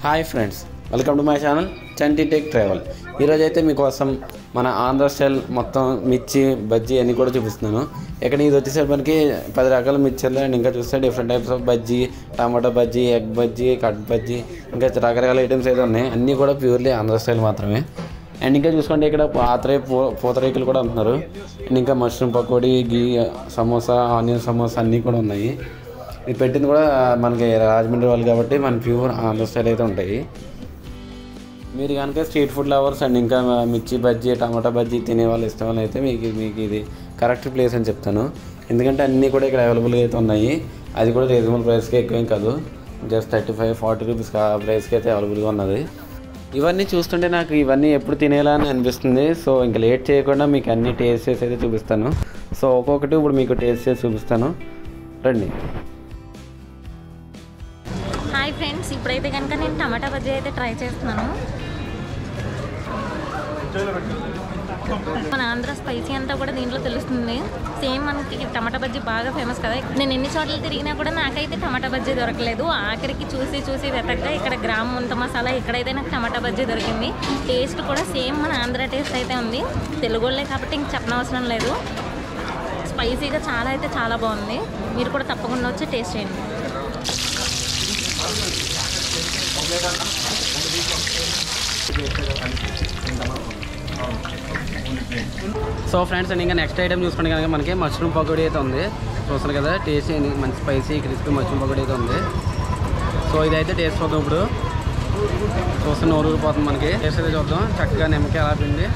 Hi friends, welcome to my channel Chanti tech travel. ఈరోజు అయితే మీకోసం మన ఆంధ్ర స్టైల్ మొత్తం మిర్చి బజ్జీ అన్నీ కూడా చూపిస్తున్నాను. ఇక్కడ ఇది వచ్చేసరికి మనకి 10 రకాల మిర్చర్లు అండ్ ఇంకా చూస్తే different types of bajji, tomato bajji, egg bajji, cut bajji, ఇంకా రకరకాల ఐటమ్స్ అయితే ఉన్నాయి. అన్నీ కూడా ప్యూర్లీ ఆంధ్ర స్టైల్ మాత్రమే. అండ్ ఇంకా చూసుకోండి, ఇక్కడ పూతరేకులు కూడా అంటున్నారు. అండ్ ఇంకా మష్రూమ్ పకోడీ, గీ సమోసా, ఆనియన్ సమోసా అన్నీ కూడా ఉన్నాయి. ఇది పెట్టింది కూడా మనకి రాజమండ్రి వాళ్ళు కాబట్టి మన ప్యూర్ ఆంధ్ర స్టైల్ అయితే ఉంటాయి. మీరు కనుక స్ట్రీట్ ఫుడ్ లవర్స్ అండ్ ఇంకా మిర్చి బజ్జీ, టమాటా బజ్జీ తినే వాళ్ళు ఇష్టం వాళ్ళు అయితే మీకు ఇది కరెక్ట్ ప్లేస్ అని చెప్తాను. ఎందుకంటే అన్నీ కూడా ఇక్కడ అవైలబుల్గా అయితే ఉన్నాయి. అది కూడా రీజనబుల్ ప్రైస్కి ఎక్కువేం కాదు, జస్ట్ 35-40 రూపీస్ ప్రైస్కి అయితే అవైలబుల్గా ఉన్నది. ఇవన్నీ చూస్తుంటే నాకు ఇవన్నీ ఎప్పుడు తినేలా అని అనిపిస్తుంది. సో ఇంకా లేట్ చేయకుండా మీకు అన్నీ టేస్ట్ చేసి అయితే చూపిస్తాను. సో ఒక్కొక్కటి ఇప్పుడు మీకు టేస్ట్ చేసి చూపిస్తాను, రండి. హాయ్ ఫ్రెండ్స్, ఇప్పుడైతే కనుక నేను టమాటా బజ్జీ అయితే ట్రై చేస్తున్నాను. మన ఆంధ్ర స్పైసీ అంతా కూడా దీంట్లో తెలుస్తుంది. సేమ్ మనకి టమాటా బజ్జీ బాగా ఫేమస్ కదా. నేను ఎన్ని చోట్ల తిరిగినా కూడా నాకైతే టమాటా బజ్జీ దొరకలేదు. ఆఖరికి చూసి వెతకగా ఇక్కడ గ్రామ్ ముంత మసాలా, ఇక్కడైతే నాకు టమాటా బజ్జీ దొరికింది. టేస్ట్ కూడా సేమ్ మన ఆంధ్ర టేస్ట్ అయితే ఉంది. తెలుగు వాళ్ళే కాబట్టి ఇంక చెప్పనవసరం లేదు. స్పైసీగా చాలా బాగుంది. మీరు కూడా తప్పకుండా వచ్చి టేస్ట్ చేయండి. సో ఫ్రెండ్స్, అండ్ ఇంకా నెక్స్ట్ ఐటమ్ చూసుకుంటే కనుక మనకి మష్రూమ్ పకోడీ అయితే ఉంది. చూస్తారు కదా, టేస్ట్ మంచి స్పైసీ క్రిస్పీ మష్రూమ్ పకోడీ అయితే ఉంది. సో ఇదైతే టేస్ట్ చూద్దాం. ఇప్పుడు చూస్తే నోరు ఊరిపోతుంది మనకి. టేస్ట్ అయితే చూద్దాం. చక్కగా నిమ్మకాయ ఎలా పిండి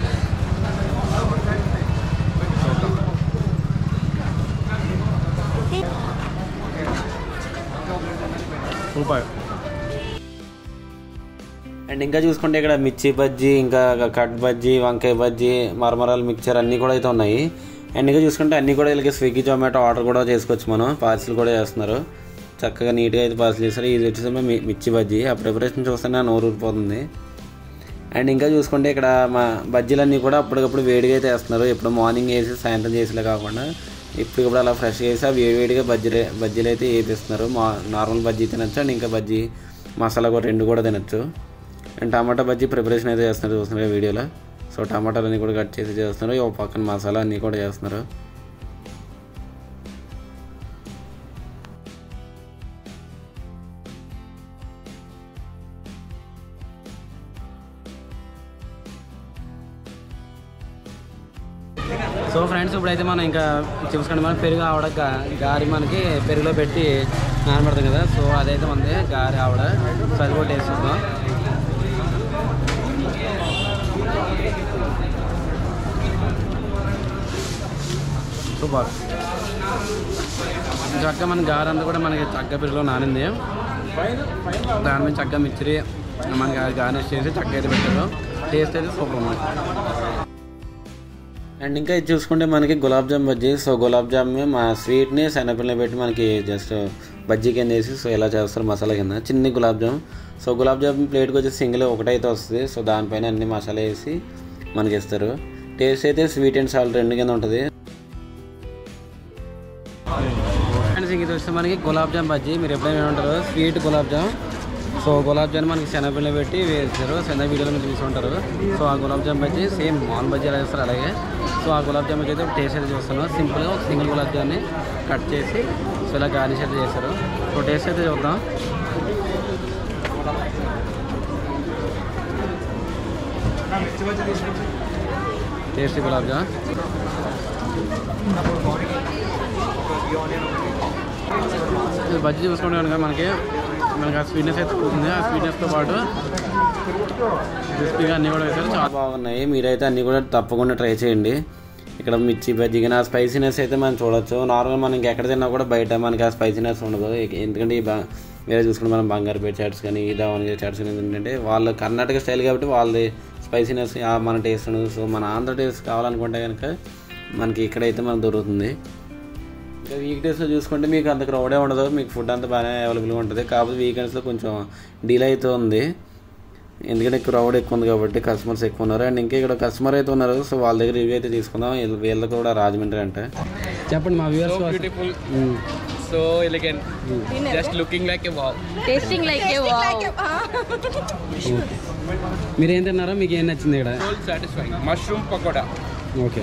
చూద్దాం. సూపర్. అండ్ ఇంకా చూసుకుంటే ఇక్కడ మిర్చి బజ్జీ, ఇంకా కట్ బజ్జీ, వంకాయ బజ్జీ, మరమరాల మిక్చర్ అన్నీ కూడా అయితే ఉన్నాయి. అండ్ ఇంకా చూసుకుంటే అన్నీ కూడా వీళ్ళకి స్విగ్గీ, జొమాటో ఆర్డర్ కూడా చేసుకోవచ్చు. మనం పార్సిల్ కూడా చేస్తున్నారు. చక్కగా నీట్గా అయితే పార్సిల్ చేస్తారు. ఇది వచ్చేసి మిర్చి బజ్జీ. ఆ ప్రిపరేషన్ చూస్తేనే నోరు ఊరిపోతుంది. అండ్ ఇంకా చూసుకుంటే ఇక్కడ మా బజ్జీలన్నీ కూడా అప్పటికప్పుడు వేడిగా అయితే వేస్తున్నారు. ఎప్పుడు మార్నింగ్ వేసి సాయంత్రం చేసేలా కాకుండా ఇప్పుడు అలా ఫ్రెష్ చేసి ఆ వేడిగా బజ్జీలు అయితే వేపిస్తున్నారు. నార్మల్ బజ్జీ తినచ్చు అండ్ ఇంకా బజ్జీ మసాలా కూడా రెండు కూడా తినచ్చు. అండ్ టమాటా బజ్జీ ప్రిపరేషన్ అయితే చేస్తున్నారు, చూస్తున్నారు వీడియోలో. సో టమాటాలన్నీ కూడా కట్ చేసి చేస్తున్నారు. ఒక పక్కన మసాలా అన్నీ కూడా చేస్తున్నారు. సో ఫ్రెండ్స్, ఇప్పుడైతే మనం ఇంకా చూసుకోండి, మనం పెరుగు ఆవిడ గారి మనకి పెరుగులో పెట్టి నానబడతాం కదా. సో అదైతే మనది గారి ఆవిడ. సో అది కూడా టేస్ట్ చూద్దాం. సూపర్. చక్కగా మన గారి అంతా కూడా మనకి చక్కగా పెరుగులో నానింది. దాని మీద చక్కగా మిర్చి మనకి గార్నిష్ చేసి చక్కగా అయితే పెట్టారు. టేస్ట్ అయితే సూపర్ ఉంది. అండ్ ఇంకా ఇది చూసుకుంటే మనకి గులాబ్ జామ్ బజ్జీ. సో గులాబ్ జామ్ మా స్వీట్ని శనగపిండిలో పెట్టి మనకి జస్ట్ బజ్జీ కింద వేసి సో ఎలా చేస్తారు మసాలా కింద చిన్ని గులాబ్ జామ్. సో గులాబ్ జామ్ ప్లేట్కి వచ్చి సింగిల్ ఒకటైతే వస్తుంది. సో దానిపైన అన్ని మసాలా వేసి మనకి ఇస్తారు. టేస్ట్ అయితే స్వీట్ అండ్ సాల్ట్ రెండు కింద ఉంటుంది. అండ్ ఇది వస్తే మనకి గులాబ్ జామ్ బజ్జీ. మీరు ఎప్పుడైనా ఉంటారు స్వీట్ గులాబ్ జామ్. సో గులాబ్ జామ్ మనకి శనగపిండిలో పెట్టి వేస్తారు. శనగ వీడియోలో మీరు తీసుకుంటారు. సో ఆ గులాబ్ జామ్ బజ్జీ సేమ్ మామూలు బజ్జీ ఎలా చేస్తారు అలాగే. సో ఆ గులాబ్ జామ్ అయితే టేస్ట్ అయితే చూస్తాను. సింపుల్గా ఒక సింగిల్ గులాబ్ జామ్ని కట్ చేసి సో ఇలా గార్నిష్ అయితే చేస్తారు. సో టేస్ట్ అయితే చూద్దాం. టేస్టీ గులాబ్ జామ్. బజ్జీ చూసుకుంటే కనుక మనకి ఆ స్వీట్నెస్ అయితే పోతుంది. ఆ స్వీట్నెస్తో పాటు క్రిస్పీగా అన్నీ కూడా వేసారు, చాలా బాగున్నాయి. మీరైతే అన్నీ కూడా తప్పకుండా ట్రై చేయండి. ఇక్కడ మిర్చి బజ్జీ కానీ ఆ స్పైసీనెస్ అయితే మనం చూడొచ్చు. నార్మల్ మనం ఎక్కడ తిన్నా కూడా బయట మనకి ఆ స్పైసీనెస్ ఉండదు. ఎందుకంటే వేరే చూసుకుంటే మనం బంగారుపేట చాట్స్ కానీ దావణగిరి చాట్స్ కానీ ఏంటంటే వాళ్ళు కర్ణాటక స్టైల్ కాబట్టి వాళ్ళది స్పైసీనెస్ మన టేస్ట్ ఉండదు. సో మన ఆంధ్ర టేస్ట్ కావాలనుకుంటే కనుక మనకి ఇక్కడైతే మనకు దొరుకుతుంది. ఇంకా వీక్ డేస్లో చూసుకుంటే మీకు అంత క్రౌడే ఉండదు, మీకు ఫుడ్ అంతా బాగానే అవైలబుల్గా ఉంటుంది. కాకపోతే వీకెండ్స్లో కొంచెం డిలే అయితే ఉంది. ఎందుకంటే క్రౌడ్ ఎక్కువ ఉంది కాబట్టి కస్టమర్స్ ఎక్కువ ఉన్నారు. అండ్ ఇంకా ఇక్కడ కస్టమర్ అయితే ఉన్నారు. సో వాళ్ళ దగ్గర రివ్యూ అయితే తీసుకుందాం. వీళ్ళకి కూడా రాజమండ్రి అంటే చెప్పండి మా viewers. So elegant. Just looking like a wow. Tasting like A wow. మీరు ఏం తిన్నారో మీకు ఏం నచ్చింది ఇక్కడ? Soul satisfying. Mushroom pakoda. Okay,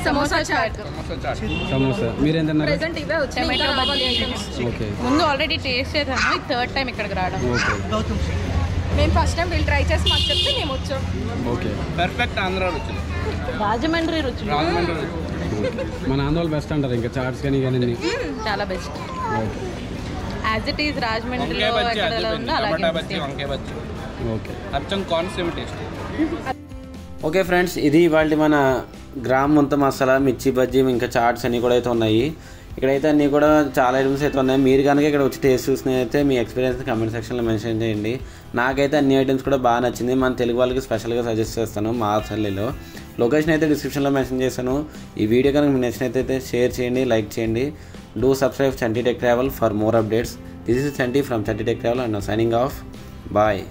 samosa chaat. Samosa chaat. Samosa. మీరేం తిన్నారు? ప్రెసెంట్ ఇవే వచ్చాయి. టమాటో బజ్జీ. ఓకే ముందు ఆల్రెడీ టేస్ట్ చేసాము, ఇది థర్డ్ టైం ఇక్కడికి రావడం. ఓకే మేము ఫస్ట్ టైం వీళ్ళు ట్రై చేసి మాకు చెప్తే మేము వచ్చాం. Okay. Perfect Andhra ruchi. Rajahmundry రుచి Rajahmundry ruchi. మన ఆందోళన బెస్ట్ అంటారు ఇంకా చాట్స్ కానీ కానీ. చాలా బెస్ట్. యాజ్ ఇట్ ఈజ్ రాజమండ్రిలో Vankai bajji ఎక్కడ adi ఉందో tomato అలాగే bajji, vankai bajji. Okay Acham corn same taste. Okay friends, ఇది ఇవాళ మన గ్రామ్ ముంత మసాలా, మిర్చి బజ్జీ, ఇంకా చాట్స్ అన్నీ కూడా అయితే ఉన్నాయి. ఇక్కడైతే అన్నీ కూడా చాలా ఐటమ్స్ అయితే ఉన్నాయి. మీరు కనుక ఇక్కడ వచ్చి టేస్ట్ చూసినైతే మీ ఎక్స్పీరియన్స్ కామెంట్ సెక్షన్లో మెన్షన్ చేయండి. నాకైతే అన్ని ఐటమ్స్ కూడా బాగా నచ్చింది. మన తెలుగు వాళ్ళకి స్పెషల్గా సజెస్ట్ చేస్తాను మాసల్లిలో. లొకేషన్ అయితే డిస్క్రిప్షన్లో మెన్షన్ చేశాను. ఈ వీడియో కనుక మీకు నచ్చినట్లయితే షేర్ చేయండి, లైక్ చేయండి. Do subscribe Chanti tech travel for more updates. This is Chanti from Chanti tech travel and signing off. Bye.